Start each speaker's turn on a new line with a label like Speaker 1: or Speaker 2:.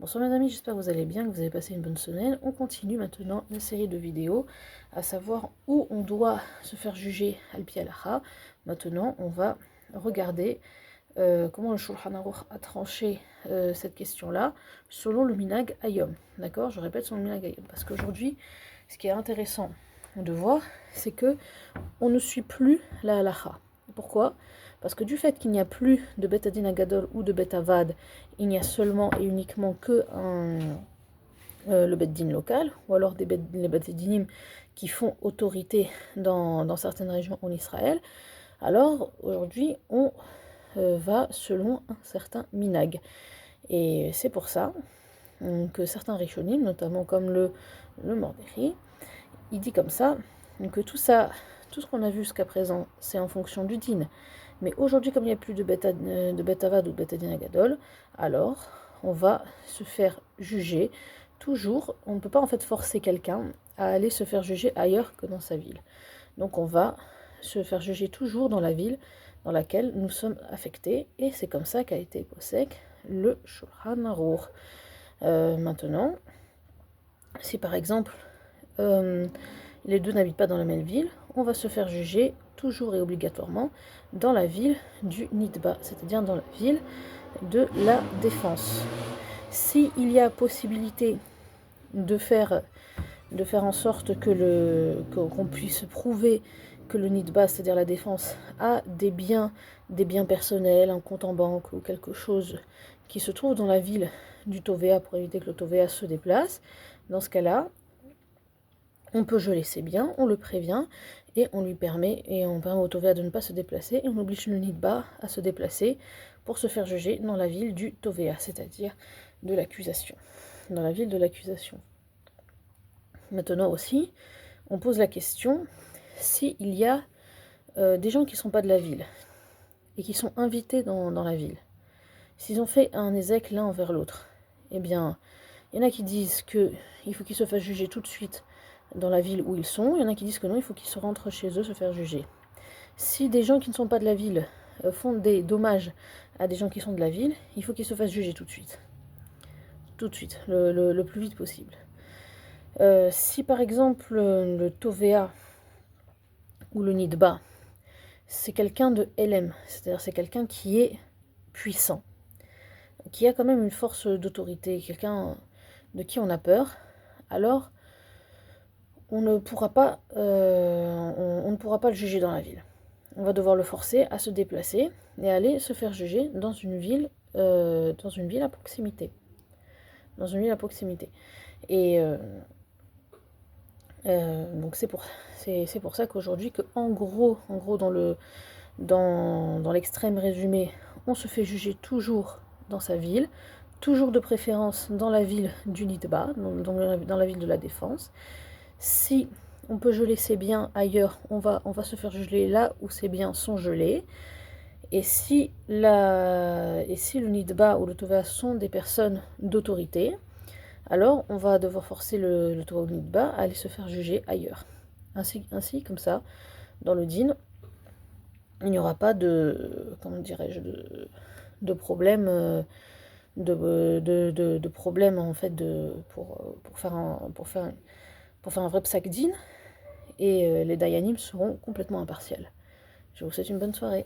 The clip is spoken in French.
Speaker 1: Bonsoir mes amis, j'espère que vous allez bien, que vous avez passé une bonne semaine. On continue maintenant une série de vidéos, à savoir où on doit se faire juger al-pi al-akha. Maintenant, on va regarder comment le Shulchan Aruch a tranché cette question-là, selon le minhag Hayom. D'accord? Je répète, selon le minhag Hayom. Parce qu'aujourd'hui, ce qui est intéressant de voir, c'est que on ne suit plus la halakha. Pourquoi? Parce que du fait qu'il n'y a plus de Bet Adin Agadol ou de Bet Avad, il n'y a seulement et uniquement que le Bet Din local, ou alors les Bet Dinim qui font autorité dans certaines régions en Israël. Alors aujourd'hui, on va selon un certain minhag. Et c'est pour ça que certains Rishonim, notamment comme le Mordechai, il dit comme ça, que tout ça, tout ce qu'on a vu jusqu'à présent, c'est en fonction du din. Mais aujourd'hui, comme il n'y a plus de Betavad ou Betadin Agadol, alors on va se faire juger toujours. On ne peut pas en fait forcer quelqu'un à aller se faire juger ailleurs que dans sa ville. Donc on va se faire juger toujours dans la ville dans laquelle nous sommes affectés. Et c'est comme ça qu'a été possèque le Shulchan Aruch. Maintenant, si par exemple les deux n'habitent pas dans la même ville, on va se faire juger toujours et obligatoirement dans la ville du Nidba, c'est-à-dire dans la ville de la défense. S'il y a possibilité de faire en sorte que qu'on puisse prouver que le Nidba, c'est-à-dire la défense, a des biens personnels, un compte en banque ou quelque chose qui se trouve dans la ville du Tovea pour éviter que le Tovea se déplace, dans ce cas-là, on peut geler ses biens, on le prévient et on permet au Tovea de ne pas se déplacer et on oblige le Nidba à se déplacer pour se faire juger dans la ville du Tovea, c'est-à-dire de l'accusation, dans la ville de l'accusation. Maintenant aussi, on pose la question s'il y a des gens qui ne sont pas de la ville et qui sont invités dans la ville, s'ils ont fait un ézec l'un envers l'autre, eh bien, il y en a qui disent qu'il faut qu'ils se fassent juger tout de suite dans la ville où ils sont, il y en a qui disent que non, il faut qu'ils se rentrent chez eux se faire juger. Si des gens qui ne sont pas de la ville font des dommages à des gens qui sont de la ville, il faut qu'ils se fassent juger tout de suite. Tout de suite, le plus vite possible. Si par exemple le Tovea ou le Nidba, c'est quelqu'un de LM, c'est-à-dire c'est quelqu'un qui est puissant, qui a quand même une force d'autorité, quelqu'un de qui on a peur, alors on ne pourra pas le juger dans la ville. On va devoir le forcer à se déplacer et aller se faire juger dans une ville à proximité. Dans une ville à proximité. Et donc c'est pour ça qu'aujourd'hui, en gros dans l'extrême résumé, on se fait juger toujours dans sa ville, toujours de préférence dans la ville du Nidba, dans la ville de la Défense. Si on peut geler ses biens ailleurs, on va se faire geler là où ses biens sont gelés. Et si le Nidba ou le Tova sont des personnes d'autorité, alors on va devoir forcer le Tova ou le Nidba à aller se faire juger ailleurs. Ainsi comme ça, dans le din, il n'y aura pas de, comment dirais-je, de problème, de problème en fait pour faire un vrai psak din, et les dayanim seront complètement impartials. Je vous souhaite une bonne soirée.